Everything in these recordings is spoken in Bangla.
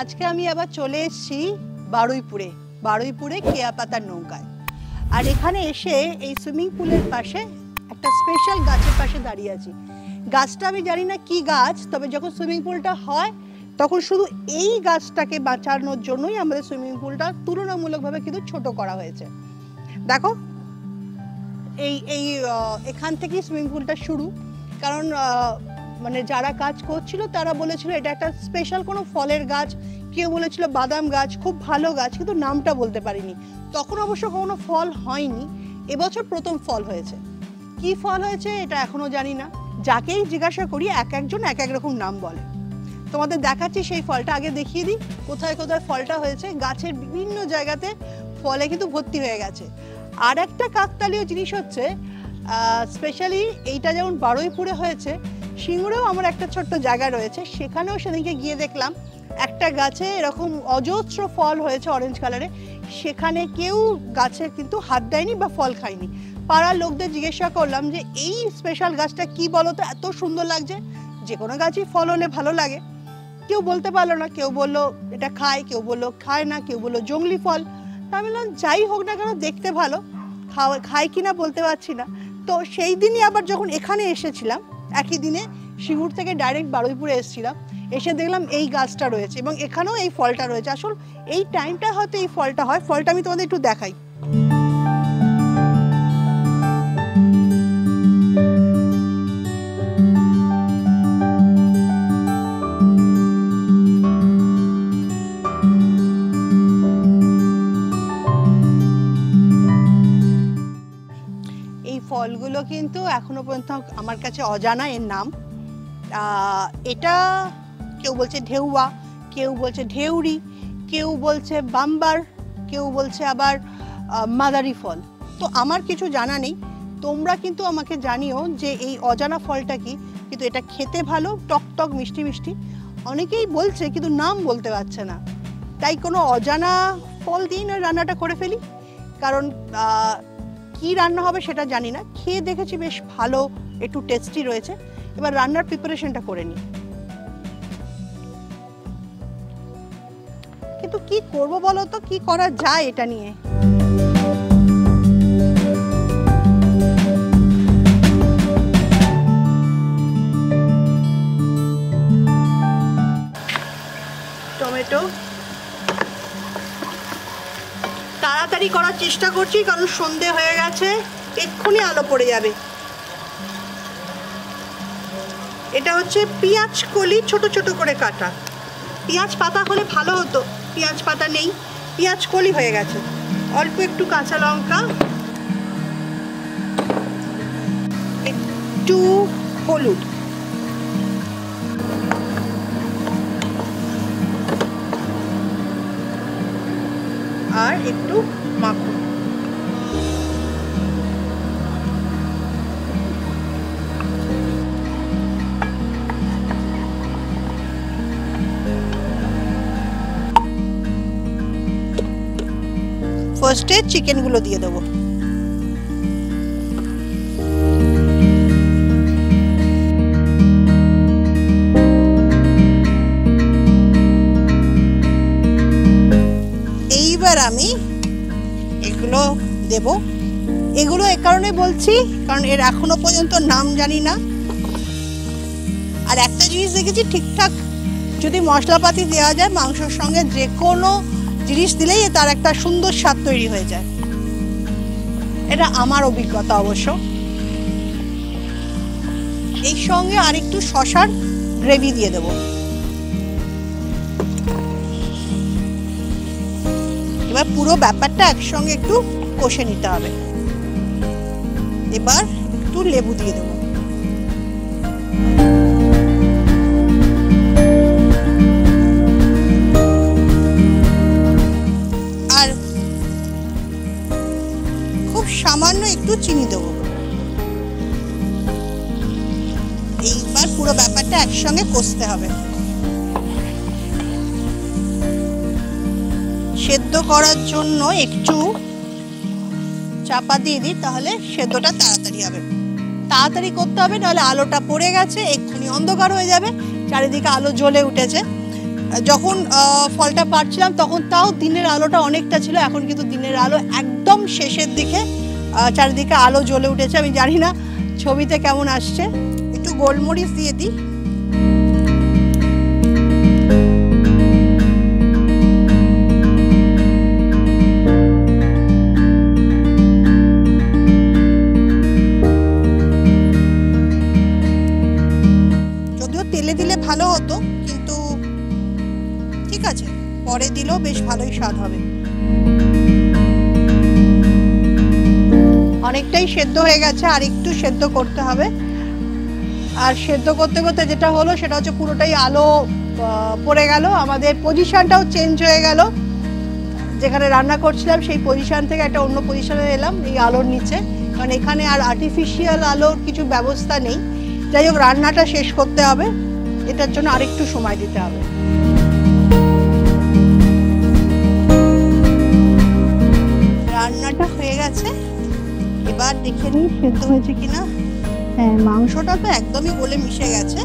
আজকে আমি আবার চলে এসেছি বারুইপুরে কেয়া পাতার নৌকায়। আর এখানে এসে এই সুইমিং পুলের পাশে একটা স্পেশাল গাছের পাশে দাঁড়িয়ে আছি। গাছটা আমি জানি না কি গাছ, তবে যখন সুইমিং পুলটা হয় তখন শুধু এই গাছটাকে বাঁচানোর জন্যই আমাদের সুইমিং পুলটা তুলনামূলকভাবে কিন্তু ছোট করা হয়েছে। দেখো এখান থেকেই সুইমিং পুলটা শুরু। কারণ মানে যারা কাজ করছিল তারা বলেছিল এটা একটা স্পেশাল কোনো ফলের গাছ, কেউ বলেছিল বাদাম গাছ, খুব ভালো গাছ, কিন্তু নামটা বলতে পারিনি। তখন অবশ্য কোনো ফল হয়নি, এবছর প্রথম ফল হয়েছে। কি ফল হয়েছে এটা এখনো জানি না, যাকেই জিজ্ঞাসা করি একজন এক এক রকম নাম বলে। তোমাদের দেখাচ্ছি সেই ফলটা, আগে দেখিয়ে দিই কোথায় কোথায় ফলটা হয়েছে। গাছের বিভিন্ন জায়গাতে ফলে কিন্তু ভর্তি হয়ে গেছে। আর একটা কাকতালীয় জিনিস হচ্ছে, স্পেশালি এইটা যেমন বারুইপুরে হয়েছে, সিঙ্গুরেও আমার একটা ছোট্ট জায়গা রয়েছে, সেখানেও সেদিনকে গিয়ে দেখলাম একটা গাছে এরকম অজস্র ফল হয়েছে অরেঞ্জ কালারে। সেখানে কেউ গাছে কিন্তু হাত দেয়নি বা ফল খায়নি। পাড়ার লোকদের জিজ্ঞাসা করলাম যে এই স্পেশাল গাছটা কি বলো তো, এত সুন্দর লাগছে, যে কোনো গাছই ফল হলে ভালো লাগে। কেউ বলতে পারলো না, কেউ বললো এটা খায়, কেউ বললো খায় না, কেউ বললো জংলি ফল। তা আমি বললাম যাই হোক না কেন দেখতে ভালো, খায় কিনা বলতে পারছি না। তো সেই দিনই আবার যখন এখানে এসেছিলাম, একই দিনে সিঙ্গুর থেকে ডাইরেক্ট বারুইপুরে এসেছিলাম, এসে দেখলাম এই গাছটা রয়েছে এবং এখানেও এই ফলটা রয়েছে। আসল এই টাইমটা হয়তো এই ফলটা হয়। ফলটা আমি তোমাদের একটু দেখাই। এই ফলগুলো কিন্তু এখনো পর্যন্ত আমার কাছে অজানা এর নাম। এটা কেউ বলছে ঢেউয়া, কেউ বলছে ঢেউরি, কেউ বলছে বাম্বার, কেউ বলছে আবার মাদারি ফল। তো আমার কিছু জানা নেই, তোমরা কিন্তু আমাকে জানিও যে এই অজানা ফলটা কি। কিন্তু এটা খেতে ভালো, টক টক মিষ্টি মিষ্টি, অনেকেই বলছে কিন্তু নাম বলতে পারছে না। তাই কোনো অজানা ফল দিয়ে না রান্নাটা করে ফেলি, কারণ কি রান্না হবে সেটা জানি না। খেয়ে দেখেছি বেশ ভালো, একটু টেস্টি রয়েছে। এবার রান্নার প্রিপারেশনটা করে নিই। কিন্তু কি করব বলো তো, কি করা যায় এটা নিয়ে। টমেটো তাড়াতাড়ি করার চেষ্টা করছি, কারণ সন্ধে হয়ে গেছে, এক্ষুনি আলো পড়ে যাবে। এটা হচ্ছে পেঁয়াজ কলি ছোট ছোট করে কাটা। পেঁয়াজ পাতা হলে ভালো হতো, পেঁয়াজ পাতা নেই, পেঁয়াজ কলি হয়ে গেছে। অল্প একটু কাঁচা লঙ্কা, একটু হলুদ, আর একটু মাখন। ফার্স্টে চিকেনগুলো দিয়ে দেবো। এইবার আমি এগুলো দেব। এগুলো এ কারণে বলছি, কারণ এর এখনো পর্যন্ত নাম জানি না। আর একটা জিনিস দেখেছি, ঠিকঠাক যদি মশলাপাতি দেওয়া যায় মাংসের সঙ্গে, যে কোনো জিনিস দিলেই তার একটা সুন্দর স্বাদ তৈরি হয়ে যায়। এটা আমার অভিজ্ঞতা অবশ্য। এই সঙ্গে আর একটু শসার গ্রেভি দিয়ে দেব। এবার পুরো ব্যাপারটা একসঙ্গে একটু কষে নিতে হবে। এবার একটু লেবু দিয়ে দেবো। আর খুব সামান্য একটু চিনি দেবো। এইবার পুরো ব্যাপারটা একসঙ্গে কষতে হবে। সেদ্ধ করার জন্য একটু চাপা দিয়ে দিই, তাহলে সেদ্ধটা তাড়াতাড়ি হবে। তাড়াতাড়ি করতে হবে, নাহলে আলোটা পড়ে গেছে, এক্ষুনি অন্ধকার হয়ে যাবে। চারিদিকে আলো জ্বলে উঠেছে, যখন ফলটা পাড়ছিলাম তখন তাও দিনের আলোটা অনেকটা ছিল, এখন কিন্তু দিনের আলো একদম শেষের দিকে, চারিদিকে আলো জ্বলে উঠেছে। আমি জানি না ছবিতে কেমন আসছে। একটু গোলমরিচ দিয়ে দিই। যদিও তেলে দিলে ভালো হতো, কিন্তু ঠিক আছে, পরে দিলেও বেশ ভালোই স্বাদ হবে। অনেকটাই সেদ্ধ হয়ে গেছে, আর একটু সেদ্ধ করতে হবে। আর সেদ্ধ করতে করতে যেটা হলো সেটা হচ্ছে পুরোটাই আলো পড়ে গেল, আমাদের পজিশনটাও চেঞ্জ হয়ে গেল। যেখানে রান্না করছিলাম সেই পজিশন থেকে একটা অন্য পজিশনে এলাম, এই আলোর নিচে, কারণ এখানে আর আর্টিফিশিয়াল আলোর কিছু ব্যবস্থা নেই। যাই হোক, রান্নাটা শেষ করতে হবে, এটার জন্য আরেকটু সময় দিতে হবে। রান্নাটা হয়ে গেছে, এবার দেখে নিই সেদ্ধ হয়েছে কিনা। হ্যাঁ, মাংসটা তো একদমই গলে মিশে গেছে,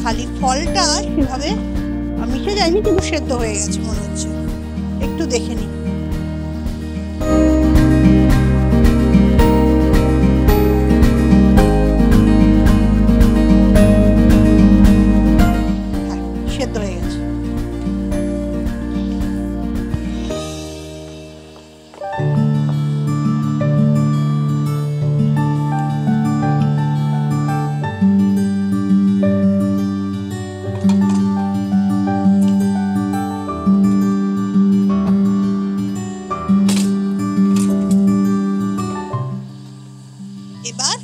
খালি ফলটা সেভাবে মিশে যায়নি, কিন্তু সেদ্ধ হয়ে গেছে মনে হচ্ছে। একটু দেখে নিই। হ্যাঁ, সেদ্ধ হয়ে গেছে। এবার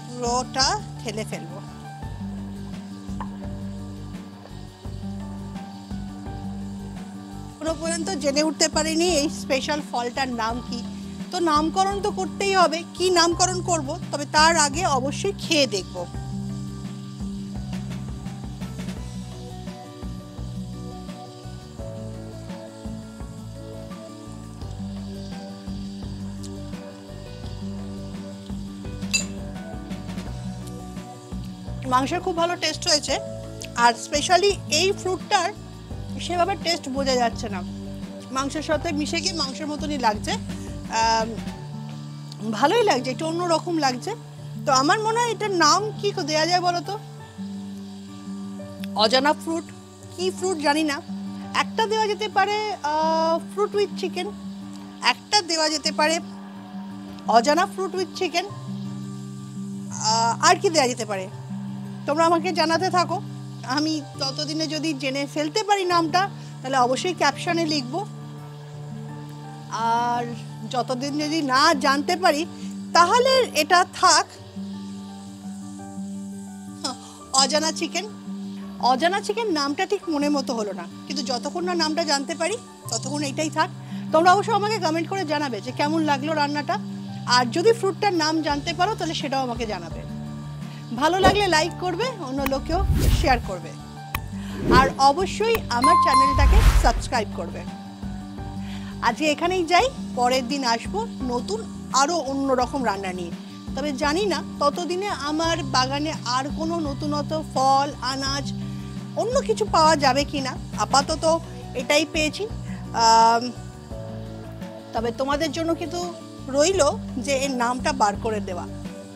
পুরোটা ঢেলে ফেলবো। এখনো পর্যন্ত জেনে উঠতে পারিনি এই স্পেশাল ফলটার নাম কি। তো নামকরণ তো করতেই হবে, কি নামকরণ করব, তবে তার আগে অবশ্যই খেয়ে দেখব। মাংসের খুব ভালো টেস্ট হয়েছে, আর স্পেশালি এই ফ্রুটটার সেভাবে টেস্ট বোঝা যাচ্ছে না, মাংসের সাথে মিশে গিয়ে মাংসের মতনই লাগছে, ভালোই লাগছে, একটু অন্যরকম লাগছে। তো আমার মনে হয় এটার নাম কি দেওয়া যায় বলো তো? অজানা ফ্রুট, কি ফ্রুট জানি না। একটা দেওয়া যেতে পারে ফ্রুট উইথ চিকেন, একটা দেওয়া যেতে পারে অজানা ফ্রুট উইথ চিকেন, আর কি দেওয়া যেতে পারে তোমরা আমাকে জানাতে থাকো। আমি ততদিনে যদি জেনে ফেলতে পারি নামটা, তাহলে অবশ্যই ক্যাপশনে লিখবো। আর যতদিন যদি না জানতে পারি, তাহলে এটা থাক অজানা চিকেন। অজানা চিকেন নামটা ঠিক মনের মতো হলো না, কিন্তু যতক্ষণ না নামটা জানতে পারি ততক্ষণ এটাই থাক। তোমরা অবশ্যই আমাকে কমেন্ট করে জানাবে যে কেমন লাগলো রান্নাটা, আর যদি ফ্রুটটার নাম জানতে পারো তাহলে সেটাও আমাকে জানাবে। ভালো লাগলে লাইক করবে, অন্য লোকেও শেয়ার করবে, আর অবশ্যই আমার চ্যানেলটাকে সাবস্ক্রাইব করবে। আজকে এখানেই যাই, পরের দিন আসবো নতুন আরও অন্যরকম রান্না নিয়ে। তবে জানি না ততদিনে আমার বাগানে আর কোনো নতুনত্ব ফল, আনাজ, অন্য কিছু পাওয়া যাবে কি না। আপাতত এটাই পেয়েছি। তবে তোমাদের জন্য কিন্তু রইলো যে এর নামটা বার করে দেওয়া,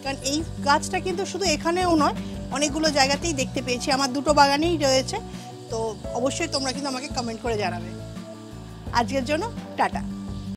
কারণ এই গাছটা কিন্তু শুধু এখানেও নয়, অনেকগুলো জায়গাতেই দেখতে পেয়েছি, আমার দুটো বাগানেই রয়েছে। তো অবশ্যই তোমরা কিন্তু আমাকে কমেন্ট করে জানাবে। আজকের জন্য টাটা।